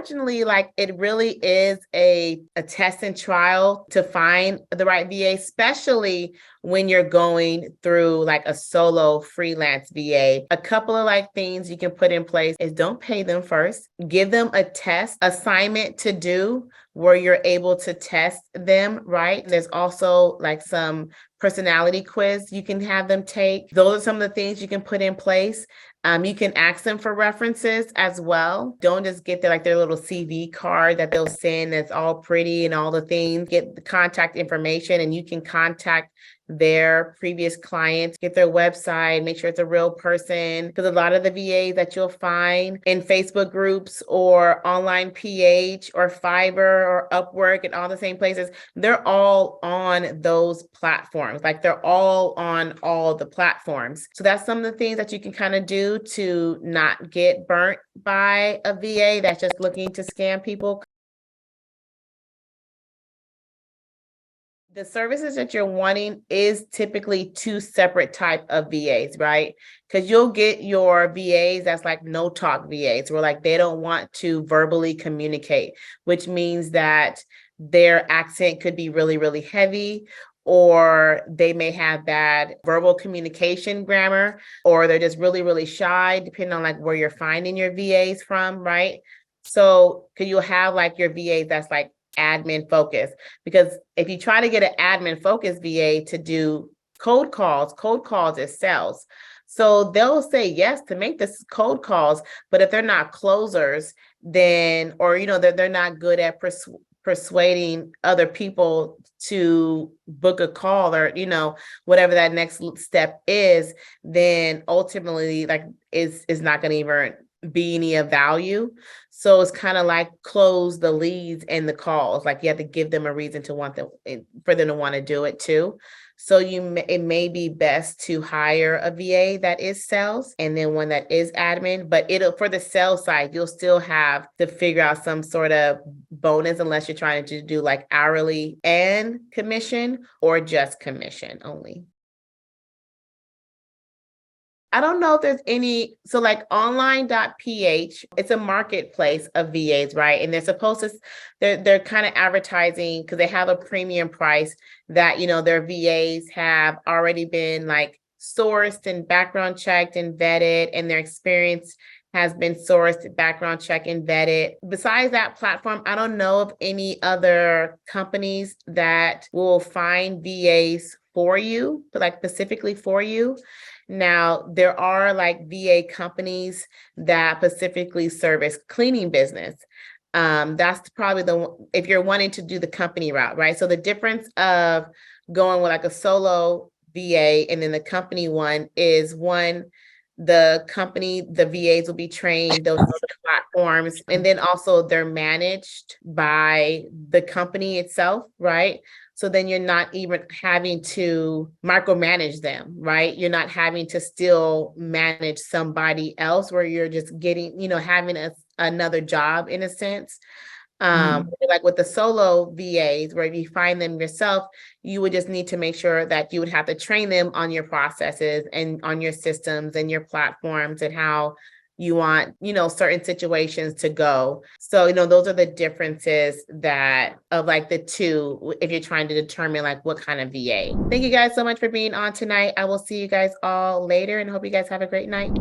unfortunately, like it really is a test and trial to find the right VA, especially when you're going through like a solo freelance VA. A couple of like things you can put in place is don't pay them first. Give them a test assignment to do where you're able to test them, right? There's also like some personality quiz you can have them take. Those are some of the things you can put in place. You can ask them for references as well. Don't just get their little CV card that they'll send that's all pretty and all the things. Get the contact information and you can contact their previous clients, get their website, make sure it's a real person. Because a lot of the VAs that you'll find in Facebook groups or online PH or Fiverr or Upwork and all the same places, they're all on those platforms. Like they're all on all the platforms. So that's some of the things that you can kind of do to not get burnt by a VA that's just looking to scam people. The services that you're wanting is typically two separate type of VAs, right? Because you'll get your VAs that's like no talk VAs, where like they don't want to verbally communicate, which means that their accent could be really, really heavy, or they may have bad verbal communication grammar, or they're just really, really shy, depending on like where you're finding your VAs from, right? So, because you'll have like your VA that's like admin focus, because if you try to get an admin focus VA to do cold calls is sales. So they'll say yes to make this cold calls, but if they're not closers, then, or, they're not good at persuading other people to book a call or, whatever that next step is, then ultimately like is not going to even be any of value. So it's kind of like close the leads and the calls. Like you have to give them a reason to want them for them to want to do it too. So it may be best to hire a VA that is sales and then one that is admin, but for the sales side, you'll still have to figure out some sort of bonus unless you're trying to do like hourly and commission or just commission only. I don't know if there's any, so like online.ph, it's a marketplace of VAs, right? And they're supposed to, they're kind of advertising because they have a premium price that, their VAs have already been like sourced and background checked and vetted, and their experience has been sourced, background checked and vetted. Besides that platform, I don't know of any other companies that will find VAs for you, like specifically for you. Now, there are like VA companies that specifically service cleaning business. That's probably if you're wanting to do the company route, right? So the difference of going with like a solo VA and then the company one is the VAs will be trained, they'll know the platforms, and then also they're managed by the company itself, right? So then you're not even having to micromanage them, right? You're not having to still manage somebody else where you're just getting, having another job in a sense. Like with the solo VAs, where if you find them yourself, you would just need to make sure that you would have to train them on your processes and on your systems and your platforms and how you want, certain situations to go. So, those are the differences of like the two, if you're trying to determine like what kind of VA. Thank you guys so much for being on tonight. I will see you guys all later and hope you guys have a great night.